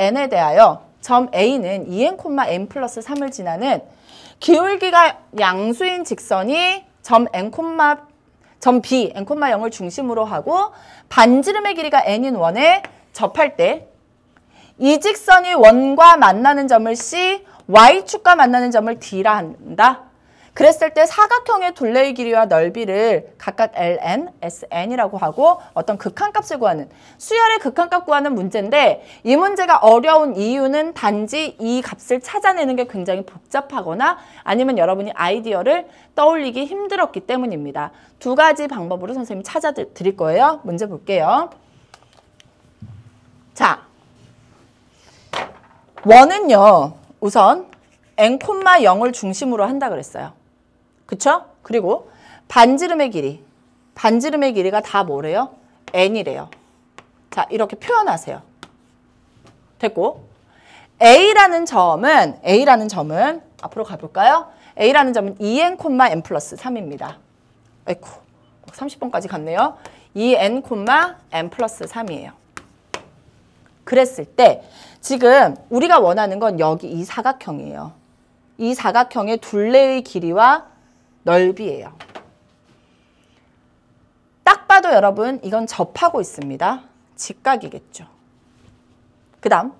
n에 대하여 점 A는 2n, n 플러스 3을 지나는 기울기가 양수인 직선이 점 B, n, 0을 중심으로 하고 반지름의 길이가 n인 원에 접할 때 이 직선이 원과 만나는 점을 C, y축과 만나는 점을 D라 한다. 그랬을 때 사각형의 둘레의 길이와 넓이를 각각 ln, sn이라고 하고 어떤 극한값을 구하는 수열의 극한값 구하는 문제인데 이 문제가 어려운 이유는 단지 이 값을 찾아내는 게 굉장히 복잡하거나 아니면 여러분이 아이디어를 떠올리기 힘들었기 때문입니다. 두 가지 방법으로 선생님이 찾아드릴 거예요. 문제 볼게요. 자, 원은요. 우선 n, 0을 중심으로 한다 그랬어요. 그쵸? 그리고 반지름의 길이가 다 뭐래요? n이래요. 자, 이렇게 표현하세요. 됐고 A라는 점은 앞으로 가볼까요? A라는 점은 2n, n 플러스 3입니다. 아이고, 30번까지 갔네요. 2n, n 플러스 3이에요. 그랬을 때 지금 우리가 원하는 건 여기 이 사각형이에요. 이 사각형의 둘레의 길이와 넓이에요. 딱 봐도 여러분 이건 접하고 있습니다. 직각이겠죠. 그 다음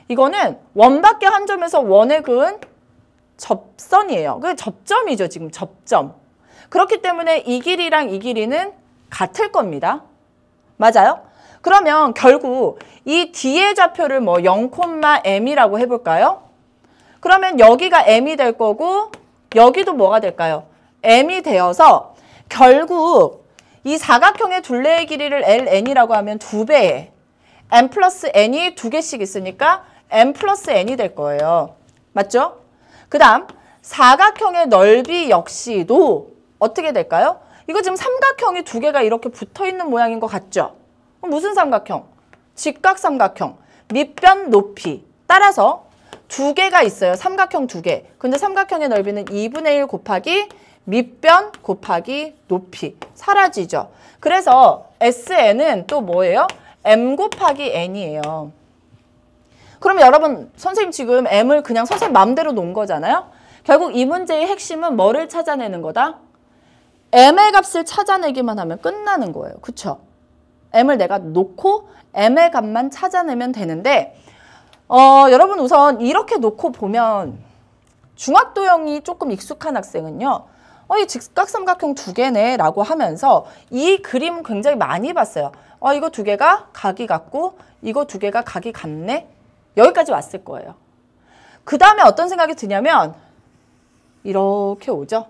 이거는 원밖에 한 점에서 원에 그은 접선이에요. 그 접점이죠. 지금 접점. 그렇기 때문에 이 길이랑 이 길이는 같을 겁니다. 맞아요? 그러면 결국 이 D의 좌표를 뭐 0,m이라고 해볼까요? 그러면 여기가 m이 될 거고 여기도 뭐가 될까요? m이 되어서 결국 이 사각형의 둘레의 길이를 ln이라고 하면 2배에 n 플러스 n이 2개씩 있으니까 n 플러스 n이 될 거예요. 맞죠? 그 다음 사각형의 넓이 역시도 어떻게 될까요? 이거 지금 삼각형이 2개가 이렇게 붙어있는 모양인 것 같죠? 무슨 삼각형? 직각삼각형, 밑변 높이. 따라서 2개가 있어요. 삼각형 2개. 근데 삼각형의 넓이는 2분의 1 곱하기 밑변 곱하기 높이. 사라지죠. 그래서 SN은 또 뭐예요? M 곱하기 N이에요. 그러면 여러분 선생님 지금 M을 그냥 선생님 마음대로 놓은 거잖아요. 결국 이 문제의 핵심은 뭐를 찾아내는 거다? M의 값을 찾아내기만 하면 끝나는 거예요. 그쵸? M을 내가 놓고 M의 값만 찾아내면 되는데 여러분 우선 이렇게 놓고 보면 중학도형이 조금 익숙한 학생은요. 이 직각삼각형 2개네 라고 하면서 이 그림 굉장히 많이 봤어요. 이거 2개가 각이 같고 이거 2개가 각이 같네. 여기까지 왔을 거예요. 그 다음에 어떤 생각이 드냐면 이렇게 오죠.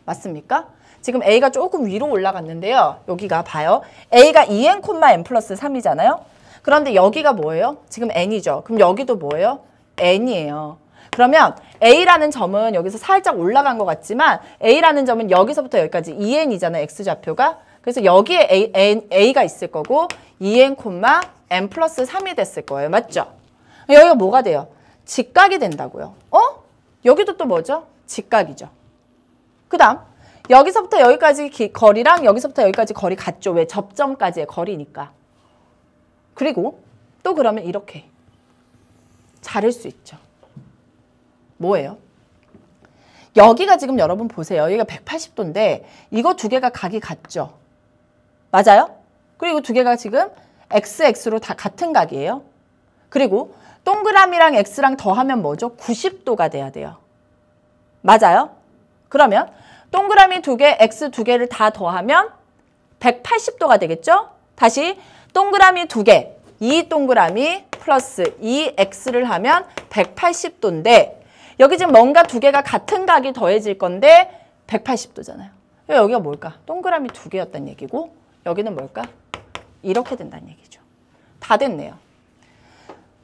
맞습니까? 지금 A가 조금 위로 올라갔는데요. 여기가 봐요. A가 2n, n 플러스 3이잖아요. 그런데 여기가 뭐예요? 지금 n이죠. 그럼 여기도 뭐예요? n이에요. 그러면 A라는 점은 여기서 살짝 올라간 것 같지만 A라는 점은 여기서부터 여기까지 2n이잖아요. x좌표가. 그래서 여기에 A가 있을 거고 2n, n 플러스 3이 됐을 거예요. 맞죠? 여기가 뭐가 돼요? 직각이 된다고요. 여기도 또 뭐죠? 직각이죠. 그 다음 여기서부터 여기까지 거리랑 여기서부터 여기까지 거리 같죠. 왜? 접점까지의 거리니까. 그리고 또 그러면 이렇게 자를 수 있죠. 뭐예요? 여기가 지금 여러분 보세요. 여기가 180도인데 이거 2개가 각이 같죠. 맞아요? 그리고 2개가 지금 x로 다 같은 각이에요. 그리고 동그라미랑 x랑 더하면 뭐죠? 90도가 돼야 돼요. 맞아요? 그러면 동그라미 2개, x 2개를 다 더하면 180도가 되겠죠? 다시 동그라미 2개, 이 동그라미 플러스 이 x를 하면 180도인데 여기 지금 뭔가 2개가 같은 각이 더해질 건데 180도잖아요. 여기가 뭘까? 동그라미 2개였단 얘기고 여기는 뭘까? 이렇게 된다는 얘기죠. 다 됐네요.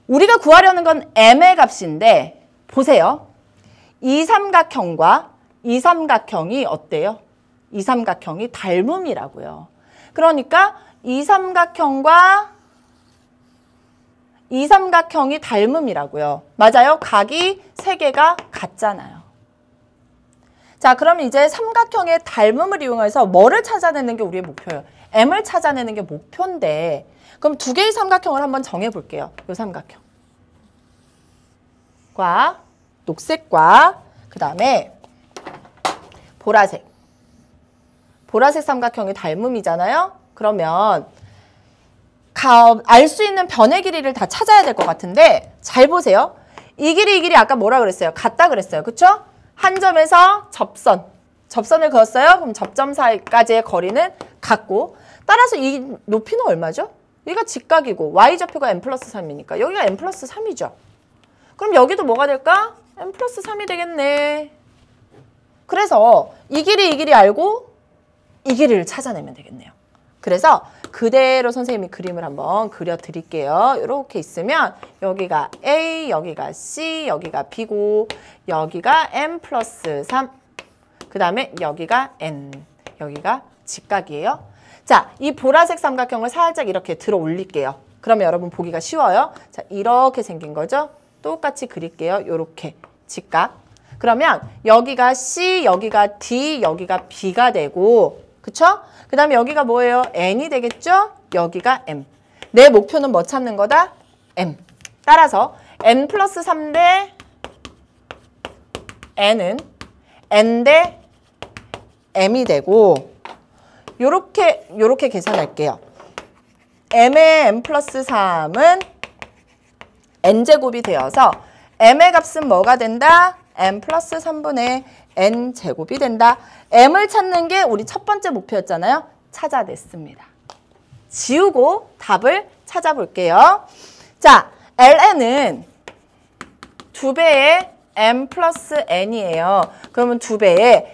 우리가 구하려는 건 m의 값인데 보세요. 이 삼각형과 이 삼각형이 어때요? 이 삼각형이 닮음이라고요. 그러니까 이 삼각형과 이 삼각형이 닮음이라고요. 맞아요? 각이 3개가 같잖아요. 자, 그럼 이제 삼각형의 닮음을 이용해서 뭐를 찾아내는 게 우리의 목표예요? m을 찾아내는 게 목표인데 그럼 2개의 삼각형을 한번 정해볼게요. 이 삼각형. 녹색과 녹색과 그 다음에 보라색. 보라색 삼각형이 닮음이잖아요. 그러면 알 수 있는 변의 길이를 다 찾아야 될 것 같은데 잘 보세요. 이 길이 아까 뭐라 그랬어요? 같다 그랬어요. 그쵸? 한 점에서 접선을 그었어요. 그럼 접점 사이까지의 거리는 같고 따라서 이 높이는 얼마죠? 여기가 직각이고 y좌표가 n 플러스 3이니까 여기가 n 플러스 3이죠. 그럼 여기도 뭐가 될까? n 플러스 3이 되겠네. 그래서 이 길이 알고 이 길이를 찾아내면 되겠네요. 그래서 그대로 선생님이 그림을 한번 그려드릴게요. 이렇게 있으면 여기가 A, 여기가 C, 여기가 B고 여기가 n 플러스 3, 그 다음에 여기가 n, 여기가 직각이에요. 자, 이 보라색 삼각형을 살짝 이렇게 들어 올릴게요. 그러면 여러분 보기가 쉬워요. 자, 이렇게 생긴 거죠. 똑같이 그릴게요. 이렇게 직각. 그러면 여기가 C, 여기가 D, 여기가 B가 되고 그쵸? 그 다음에 여기가 뭐예요? N이 되겠죠? 여기가 M. 내 목표는 뭐 찾는 거다? M. 따라서 N 플러스 3 대 N은 N 대 M이 되고 요렇게 계산할게요. M의 N 플러스 3은 N제곱이 되어서 M의 값은 뭐가 된다? M 플러스 3분의 N제곱이 된다. M을 찾는 게 우리 첫 번째 목표였잖아요. 찾아냈습니다. 지우고 답을 찾아볼게요. 자, LN은 2배의 M 플러스 N이에요. 그러면 2배의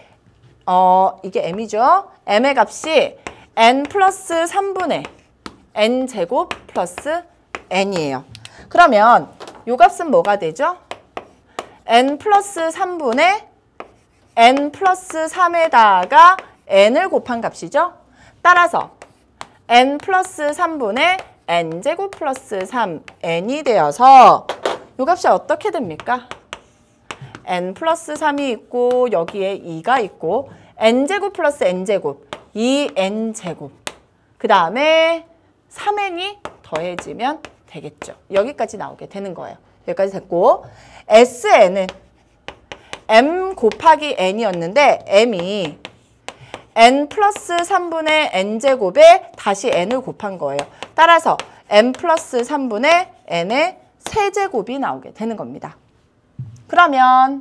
이게 M이죠. M의 값이 N 플러스 3분의 N제곱 플러스 N이에요. 그러면 요 값은 뭐가 되죠? N 플러스 3분의 N 플러스 3에다가 N을 곱한 값이죠. 따라서 N 플러스 3분의 N제곱 플러스 3N이 되어서 요 값이 어떻게 됩니까? N 플러스 3이 있고 여기에 2가 있고 N제곱 플러스 N제곱 2N제곱 그 다음에 3N이 더해지면 되겠죠. 여기까지 나오게 되는 거예요. 여기까지 됐고 SN은 M 곱하기 N이었는데 M이 N 플러스 3분의 N제곱에 다시 N을 곱한 거예요. 따라서 N 플러스 3분의 N의 세제곱이 나오게 되는 겁니다. 그러면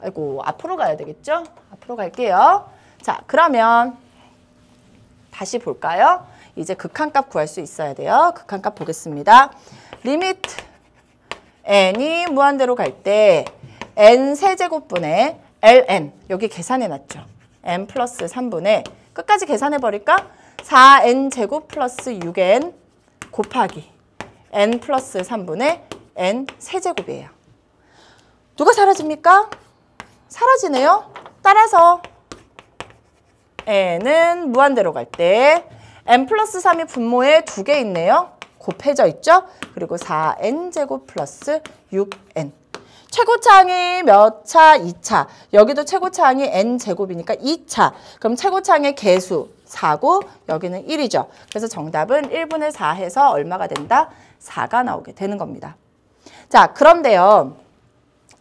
아이고 앞으로 가야 되겠죠? 앞으로 갈게요. 자, 그러면 다시 볼까요? 이제 극한값 구할 수 있어야 돼요. 극한값 보겠습니다. 리미트 n이 무한대로 갈 때 n 세제곱분의 ln 여기 계산해놨죠. n 플러스 3분의 끝까지 계산해버릴까? 4n 제곱 플러스 6n 곱하기 n 플러스 3분의 n 세제곱이에요. 누가 사라집니까? 사라지네요. 따라서 n은 무한대로 갈 때 n 플러스 3이 분모에 2개 있네요. 곱해져 있죠? 그리고 4n 제곱 플러스 6n. 최고차항이 몇 차? 2차. 여기도 최고차항이 n 제곱이니까 2차. 그럼 최고차항의 개수 4고 여기는 1이죠. 그래서 정답은 1분의 4 해서 얼마가 된다? 4가 나오게 되는 겁니다. 자, 그런데요.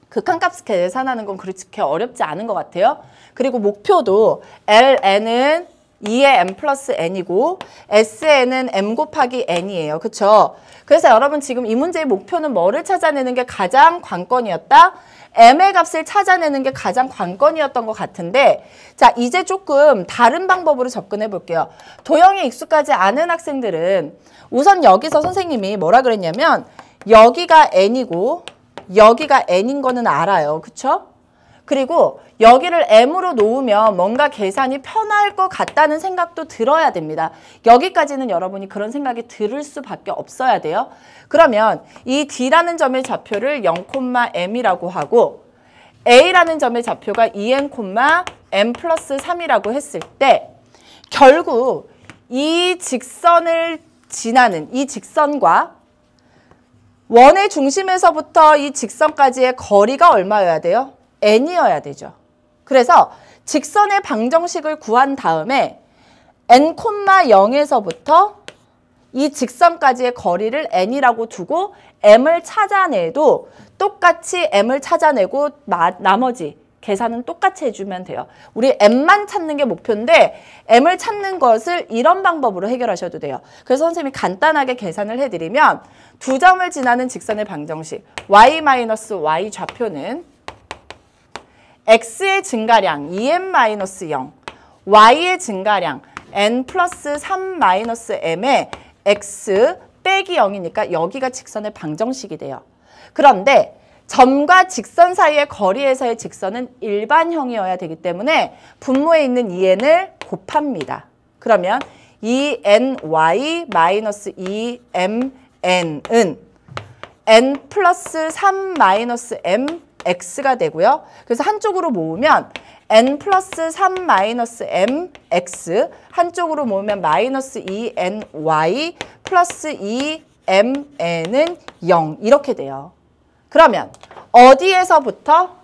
극한값 계산하는 건 그렇게 어렵지 않은 것 같아요. 그리고 목표도 ln은 2의 m 플러스 n이고 sn은 m 곱하기 n이에요. 그쵸? 그래서 여러분 지금 이 문제의 목표는 뭐를 찾아내는 게 가장 관건이었다? m의 값을 찾아내는 게 가장 관건이었던 것 같은데 자, 이제 조금 다른 방법으로 접근해 볼게요. 도형에 익숙하지 않은 학생들은 우선 여기서 선생님이 뭐라 그랬냐면 여기가 n이고 여기가 n인 거는 알아요. 그쵸? 그리고 여기를 m으로 놓으면 뭔가 계산이 편할 것 같다는 생각도 들어야 됩니다. 여기까지는 여러분이 그런 생각이 들을 수밖에 없어야 돼요. 그러면 이 D라는 점의 좌표를 0,m이라고 하고 A라는 점의 좌표가 2n, m 플러스 3이라고 했을 때 결국 이 직선을 지나는 이 직선과 원의 중심에서부터 이 직선까지의 거리가 얼마여야 돼요? n이어야 되죠. 그래서 직선의 방정식을 구한 다음에 n,0에서부터 이 직선까지의 거리를 n이라고 두고 m을 찾아내도 똑같이 m을 찾아내고 나머지 계산은 똑같이 해주면 돼요. 우리 m만 찾는 게 목표인데 m을 찾는 것을 이런 방법으로 해결하셔도 돼요. 그래서 선생님이 간단하게 계산을 해드리면 두 점을 지나는 직선의 방정식 y-y 좌표는 x의 증가량 2m-0, y의 증가량 n 플러스 3-m의 x 빼기 0이니까 여기가 직선의 방정식이 돼요. 그런데 점과 직선 사이의 거리에서의 직선은 일반형이어야 되기 때문에 분모에 있는 2n을 곱합니다. 그러면 2ny-2mn은 n 플러스 3-mx가 되고요. 그래서 한쪽으로 모으면 n 플러스 3-mx, 한쪽으로 모으면 마이너스 2ny 플러스 2mn은 0 이렇게 돼요. 그러면 어디에서부터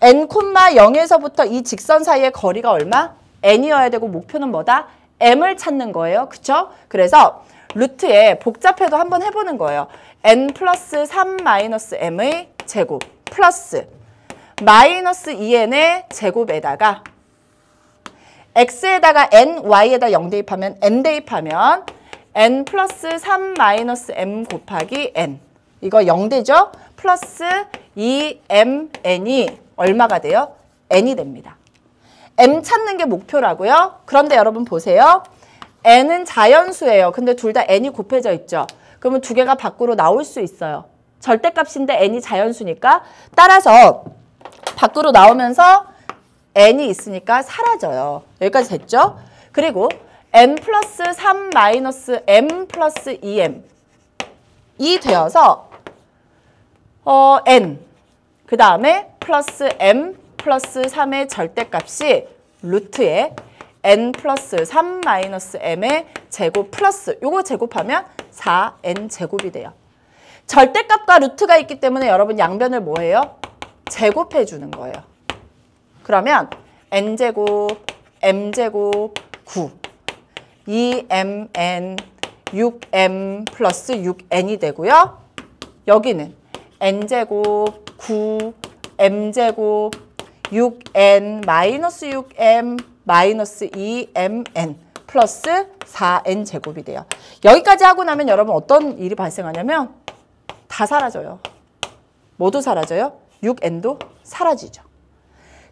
n, 0에서부터 이 직선 사이의 거리가 얼마? n이어야 되고 목표는 뭐다? m을 찾는 거예요. 그쵸? 그래서 루트에 복잡해도 한번 해보는 거예요. n 플러스 3-m의 제곱 플러스 마이너스 2n의 제곱에다가 x에다가 n, y에다 0 대입하면 n 대입하면 n 플러스 3-m 곱하기 n 이거 0 되죠? 플러스 2mn이 얼마가 돼요? n이 됩니다. m 찾는 게 목표라고요? 그런데 여러분 보세요. n은 자연수예요. 근데 둘 다 n이 곱해져 있죠. 그러면 두 개가 밖으로 나올 수 있어요. 절대값인데 n이 자연수니까 따라서 밖으로 나오면서 n이 있으니까 사라져요. 여기까지 됐죠? 그리고 n 플러스 3-m 플러스 2m 이 되어서 n 그 다음에 플러스 m 플러스 3의 절대값이 루트에 n 플러스 3-m의 제곱 플러스 요거 제곱하면 4n 제곱이 돼요. 절대값과 루트가 있기 때문에 여러분 양변을 뭐해요? 제곱해 주는 거예요. 그러면 n제곱, m제곱, 9, 2mn, 6m 플러스 6n이 되고요. 여기는 n제곱, 9, m제곱, 6n, 마이너스 6m, 마이너스 2mn 플러스 4n 제곱이 돼요. 여기까지 하고 나면 여러분 어떤 일이 발생하냐면 다 사라져요. 모두 사라져요. 6n도 사라지죠.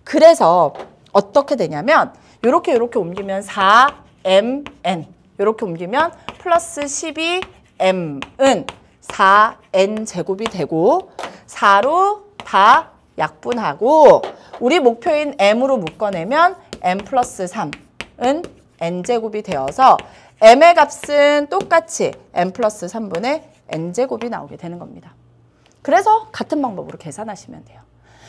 그래서 어떻게 되냐면 이렇게 옮기면 4mn 이렇게 옮기면 플러스 12m은 4n 제곱이 되고 4로 다 약분하고 우리 목표인 m으로 묶어내면 m 플러스 3은 n제곱이 되어서 m의 값은 똑같이 m 플러스 3분의 n제곱이 나오게 되는 겁니다. 그래서 같은 방법으로 계산하시면 돼요.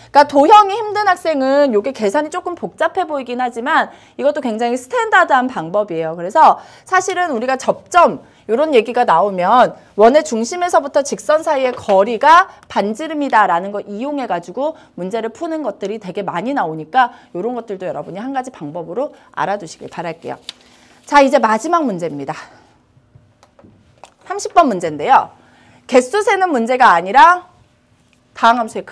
그러니까 도형이 힘든 학생은 이게 계산이 조금 복잡해 보이긴 하지만 이것도 굉장히 스탠다드한 방법이에요. 그래서 사실은 우리가 접점 이런 얘기가 나오면 원의 중심에서부터 직선 사이의 거리가 반지름이다라는 거 이용해가지고 문제를 푸는 것들이 되게 많이 나오니까 이런 것들도 여러분이 한 가지 방법으로 알아두시길 바랄게요. 자, 이제 마지막 문제입니다. 30번 문제인데요. 개수 세는 문제가 아니라 다항함수의 그래프